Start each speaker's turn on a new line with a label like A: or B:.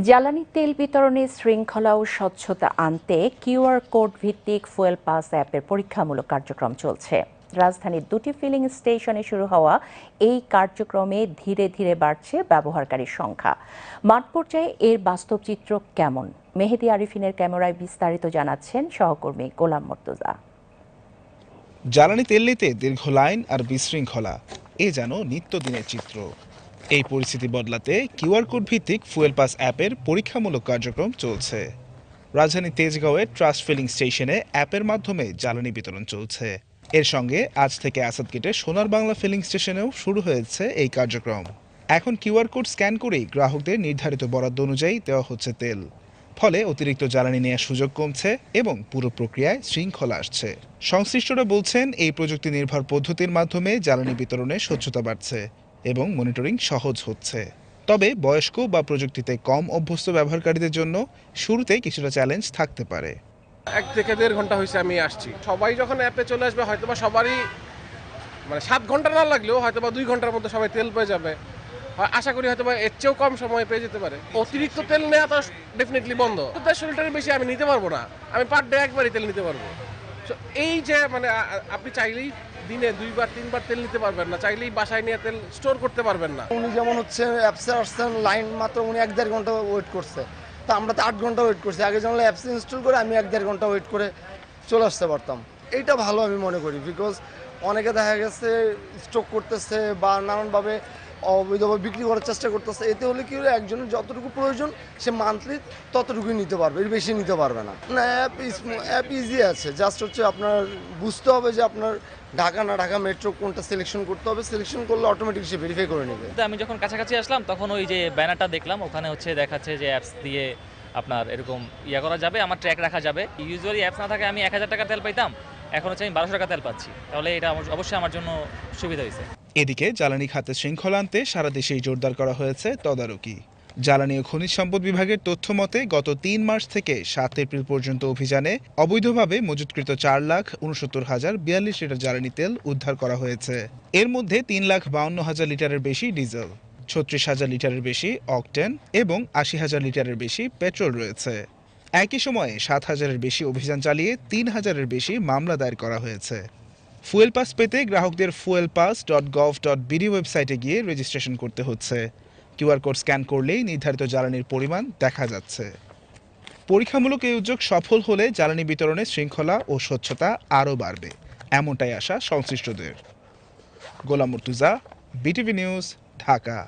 A: জ্বালানি তেল বিতরণে শৃঙ্খলা ও স্বচ্ছতা আনতে কিউআর কোড ভিত্তিক ফুয়েল পাস অ্যাপের পরীক্ষামূলক কার্যক্রম চলছে। রাজধানীর দুটি ফিলিং স্টেশনে শুরু হওয়া এই কার্যক্রমে ধীরে ধীরে বাড়ছে ব্যবহারকারীর সংখ্যা। মাঠ পর্যায়ে এর বাস্তব চিত্র কেমন? মেহেদী আরিফিনের ক্যামেরায় বিস্তারিত জানাচ্ছেন সহকর্মী গোলাম মর্তুজা।
B: জ্বালানি তেল নিতে দীর্ঘ লাইন আর বিশৃঙ্খলা এ যেন নিত্যদিনের চিত্র। এই পরিস্থিতি বদলাতে কিউআর কোড ভিত্তিক ফুয়েল পাস অ্যাপের পরীক্ষামূলক কার্যক্রম চলছে। রাজধানী তেজগাঁওয়ের ট্রাস্ট ফিলিং স্টেশনে অ্যাপের মাধ্যমে জ্বালানি বিতরণ চলছে। এর সঙ্গে আজ থেকে আসাদগেটে সোনার বাংলা ফিলিং স্টেশনেও শুরু হয়েছে এই কার্যক্রম। এখন কিউআর কোড স্ক্যান করেই গ্রাহকদের নির্ধারিত বরাদ্দ অনুযায়ী দেওয়া হচ্ছে তেল। ফলে অতিরিক্ত জ্বালানি নেওয়ার সুযোগ কমছে এবং পুরো প্রক্রিয়ায় শৃঙ্খলা আসছে। সংশ্লিষ্টরা বলছেন, এই প্রযুক্তি নির্ভর পদ্ধতির মাধ্যমে জ্বালানি বিতরণে স্বচ্ছতা বাড়ছে এবং মনিটরিং সহজ হচ্ছে। তবে বয়স্ক বা প্রযুক্তিতে কম অভ্যস্ত ব্যবহারকারীদের জন্য শুরুতে কিছুটা চ্যালেঞ্জ থাকতে পারে।
C: 1 থেকে 1.5 ঘন্টা হয়েছে আমি আসছি। সবাই যখন অ্যাপে চলে আসবে হয়তোবা সবারই 7 ঘন্টা না লাগলেও হয়তোবা 2 ঘন্টার মধ্যে সবাই তেল পেয়ে যাবে। আশা করি হয়তোবা এর চেয়েও কম সময়ে পেয়ে যেতে পারে। অতিরিক্ত তেল নেওয়া তো ডেফিনেটলি বন্ধ। 10 লিটারের বেশি আমি নিতে পারবো না। আমি পার ডে একবারই তেল নিতে পারবো। এই যে আপনি চাইলেই দিনে 2 বার 3 বার তেল নিতে পারবেন না, চাইলেই বাসায় নিয়ে তেল স্টোর করতে পারবেন না।
D: উনি যেমন হচ্ছে অ্যাপসে আসছেন, লাইন মাত্র উনি 1-1.5 ঘন্টা ওয়েট করছে, তো আমরা তো 8 ঘন্টা ওয়েট করছি। আগে জানলে অ্যাপসে ইনস্টল করে আমি 1-1.5 ঘন্টা ওয়েট করে চলে আসতে পারতাম। এইটা ভালো আমি মনে করি, বিকজ অনেকে দেখা গেছে স্টক করতেছে বা নানানভাবে অবৈধভাবে বিক্রি করার চেষ্টা করতেছে। এতে হলে কি হলো, একজনের যতটুকু প্রয়োজন সে মান্থলি ততটুকুই নিতে পারবে, এর বেশি নিতে পারবে না। না, অ্যাপ ইজি আছে, জাস্ট হচ্ছে আপনার বুঝতে হবে যে আপনার ঢাকা না ঢাকা মেট্রো কোনটা সিলেকশন করতে হবে। সিলেকশন করলে অটোমেটিক সে ভেরিফাই করে নেবে।
E: আমি যখন কাছাকাছি আসলাম তখন ওই যে ব্যানারটা দেখলাম, ওখানে হচ্ছে দেখাচ্ছে যে অ্যাপস দিয়ে আপনার এরকম করা যাবে, আমার ট্র্যাক রাখা যাবে। ইউজুয়ালি অ্যাপস না থাকে আমি 1000 টাকা তেল পাইতাম, এখন হচ্ছে আমি 1200 টাকা তেল পাচ্ছি। তাহলে এটা অবশ্যই আমার জন্য সুবিধা হয়েছে।
B: এদিকে জ্বালানি খাতে শৃঙ্খলা আনতে সারা দেশেই জোরদার করা হয়েছে তদারকি। জ্বালানি ও খনিজ সম্পদ বিভাগের তথ্য মতে গত 3 মার্চ থেকে 7 এপ্রিল পর্যন্ত অভিযানে অবৈধভাবে মজুতকৃত 4,69,042 লিটার জ্বালানি তেল উদ্ধার করা হয়েছে। এর মধ্যে 3,52,000 লিটারের বেশি ডিজেল, 36,000 লিটারের বেশি অকটেন এবং 80,000 লিটারের বেশি পেট্রোল রয়েছে। একই সময়ে 7,000-এর বেশি অভিযান চালিয়ে 3,000-এর বেশি মামলা দায়ের করা হয়েছে। ফুয়েল পাস পেতে গ্রাহকদের fuelpass.gov.bd ওয়েবসাইটে গিয়ে রেজিস্ট্রেশন করতে হচ্ছে। কিউআর কোড স্ক্যান করলেই নির্ধারিত জ্বালানির পরিমাণ দেখা যাচ্ছে। পরীক্ষামূলক এই উদ্যোগ সফল হলে জ্বালানি বিতরণে শৃঙ্খলা ও স্বচ্ছতা আরও বাড়বে, এমনটাই আশা সংশ্লিষ্টদের। গোলাম মর্তুজা, বিটিভি নিউজ, ঢাকা।